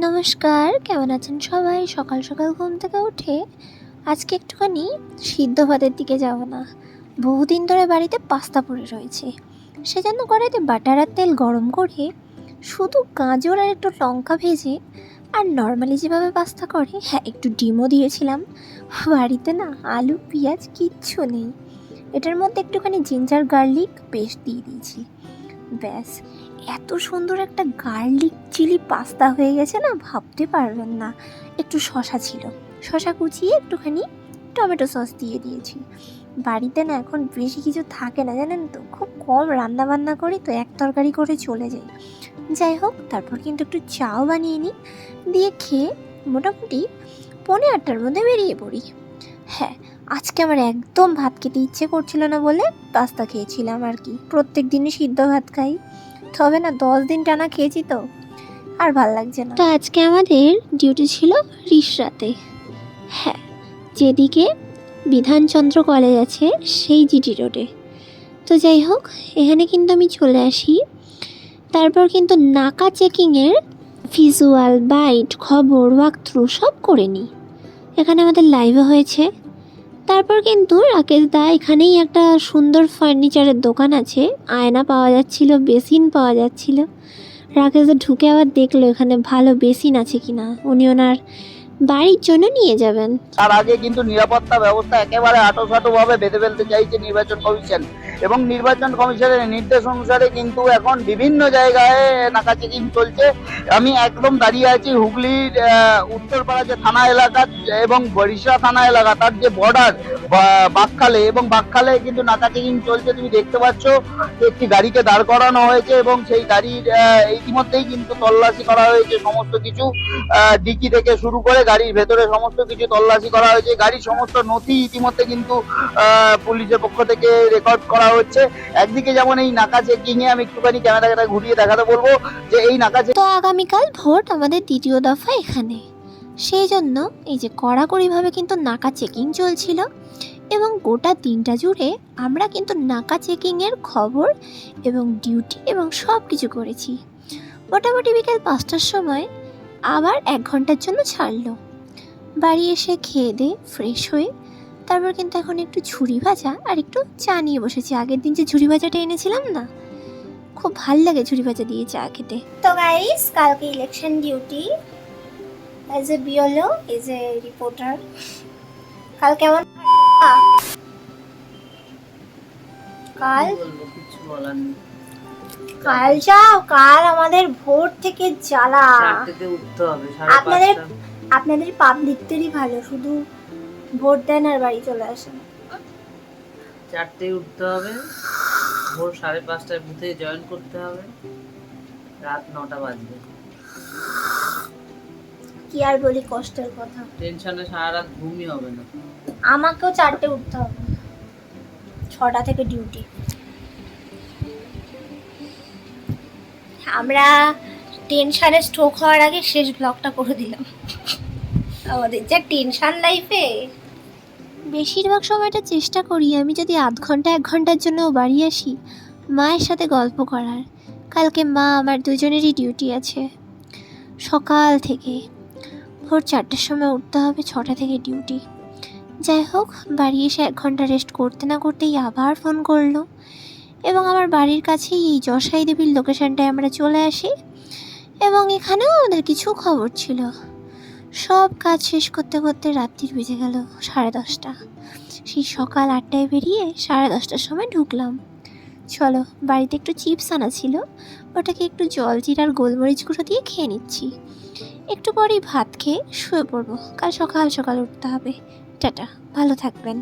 নমস্কার, কেমন আছেন সবাই? সকাল সকাল ঘুম থেকে উঠে আজকে একটুখানি সিদ্ধ ভাতের দিকে যাব না। বহুদিন ধরে বাড়িতে পাস্তা পড়ে রয়েছে, সেজন্য কড়াইতে বাটার আর তেল গরম করে শুধু গাজর আর একটু লঙ্কা ভেজে আর নর্মালি যেভাবে পাস্তা করে, হ্যাঁ একটু ডিমও দিয়েছিলাম। বাড়িতে না আলু পেঁয়াজ কিচ্ছু নেই, এটার মধ্যে একটুখানি জিঞ্জার গার্লিক পেস্ট দিয়ে দিয়েছি। ব্যাস, এত সুন্দর একটা গার্লিক চিলি পাস্তা হয়ে গেছে না, ভাবতে পারবেন না। একটু শসা ছিল, শসা কুচিয়ে একটুখানি টমেটো সস দিয়ে দিয়েছি। বাড়িতে না এখন বেশি কিছু থাকে না জানেন তো, খুব কম রান্না বান্না করি তো, এক তরকারি করে চলে যাই। যাই হোক, তারপর কিন্তু একটু চাও বানিয়ে নিই, দিয়ে খেয়ে মোটামুটি 8:45-টার মধ্যে বেরিয়ে পড়ি। হ্যাঁ, আজকে আমার একদম ভাত খেতে ইচ্ছে করছিল না বলে পাস্তা খেয়েছিলাম আর কি। প্রত্যেক দিনই সিদ্ধ ভাত খাই, তবে না 10 দিন টানা খেয়েছি তো আর ভাল লাগছে না। তো আজকে আমাদের ডিউটি ছিল রিষড়াতে, হ্যাঁ যেদিকে বিধানচন্দ্র কলেজ আছে সেই জিটি রোডে। তো যাই হোক, এখানে কিন্তু আমি চলে আসি। তারপর কিন্তু নাকা চেকিংয়ের ভিজুয়াল বাইট খবর ওয়াক থ্রু সব করে নিই। এখানে আমাদের লাইভে হয়েছে। তারপর কিন্তু রাকেশ দা এখানেই একটা সুন্দর ফার্নিচারের দোকান আছে, আয়না পাওয়া যাচ্ছিল, বেসিন পাওয়া যাচ্ছিল। রাকেশ দা ঢুকে আবার দেখলো এখানে ভালো বেসিন আছে কিনা, উনি ওনার বাড়ির জন্য নিয়ে যাবেন। তার আগে কিন্তু নিরাপত্তা ব্যবস্থা একেবারে আঁটোসাঁটোভাবে বেঁধে ফেলতে চাইছে নির্বাচন কমিশন, এবং নির্বাচন কমিশনের নির্দেশ অনুসারে কিন্তু এখন বিভিন্ন জায়গায় নাকা চেকিং চলছে। আমি একদম দাঁড়িয়ে আছি হুগলির উত্তরপাড়া যে থানা এলাকা এবং বরিশা থানা এলাকা, তার যে বর্ডার বাকখালে, এবং বাকখালে কিন্তু নাকা চেকিং চলছে। তুমি দেখতে পাচ্ছ যে একটি গাড়িকে দাঁড় করানো হয়েছে এবং সেই গাড়ির ইতিমধ্যেই কিন্তু তল্লাশি করা হয়েছে সমস্ত কিছু, ডিকি থেকে শুরু করে গাড়ির ভেতরে সমস্ত কিছু তল্লাশি করা হয়েছে। গাড়ির সমস্ত নথি ইতিমধ্যে কিন্তু পুলিশের পক্ষ থেকে রেকর্ড করা হচ্ছে। একদিকে যেমন এই নাকা চেকিং এ আমি একটুখানি ক্যামেরাটা ঘুরিয়ে দেখাতে বলবো যে এই নাকা তো আগামীকাল ভোট আমাদের দ্বিতীয় দফা এখানে, সেই জন্য এই যে কড়াকড়িভাবে কিন্তু নাকা চেকিং চলছিল, এবং গোটা দিনটা জুড়ে আমরা কিন্তু নাকা চেকিংয়ের খবর এবং ডিউটি এবং সব কিছু করেছি। মোটামুটি বিকেল 5টার সময় আবার 1 ঘন্টার জন্য ছাড়লো। বাড়ি এসে খেয়ে দিয়ে ফ্রেশ হয়ে তারপর কিন্তু এখন একটু ঝুড়ি ভাজা আর একটু চা নিয়ে বসেছি। আগের দিন যে ঝুড়ি ভাজাটা এনেছিলাম না, খুব ভাল লাগে ঝুড়ি ভাজা দিয়ে চা খেতে। তো গাইস, কালকে election duty, as a বিওলো, as a reporter. কাল কেমন? কাল যাও, কাল আমাদের ভোর থেকে জ্বালা। আপনাদের পাবলিকদেরই ভালো, শুধু ভোট দেন আর বাড়ি চলে আসেন। 4টায় উঠতে হবে, ভোর 5:30টায় বুথে জয়েন করতে হবে, রাত 9টা বাজবে। কি আর বলি, কষ্টের কথা। টেনশনে সারা রাত ঘুমই হবে না। আমাকেও 4টায় উঠতে হবে, 6টা থেকে ডিউটি। আমরা টেনশনে স্ট্রোক হওয়ার আগে শেষ ব্লগটা করে দিলাম। আমাদের যা টেনশন লাইফে। বেশিরভাগ সময়টা চেষ্টা করি আমি যদি 1/2 ঘন্টা 1 ঘন্টার জন্যও বাড়ি আসি, মায়ের সাথে গল্প করার। কালকে মা আমার দুজনেরই ডিউটি আছে সকাল থেকে। ভোর 4টার সময় উঠতে হবে, 6টা থেকে ডিউটি। যাই হোক, বাড়ি এসে 1 ঘন্টা রেস্ট করতে না করতেই আবার ফোন করলো, এবং আমার বাড়ির কাছেই এই যশাই দেবীর লোকেশনটায় আমরা চলে আসি, এবং এখানেও আমাদের কিছু খবর ছিল। সব কাজ শেষ করতে করতে রাত্রির বেজে গেল 10:30। সেই সকাল 8টায় বেরিয়ে 10:30টার সময় ঢুকলাম। চলো, বাড়িতে একটু চিপস আনা ছিল, ওটাকে একটু জল জিরার গোলমরিচ গুঁড়ো দিয়ে খেয়ে নিচ্ছি। একটু পরেই ভাত খেয়ে শুয়ে পড়বো, কাল সকাল সকাল উঠতে হবে। টাটা, ভালো থাকবেন।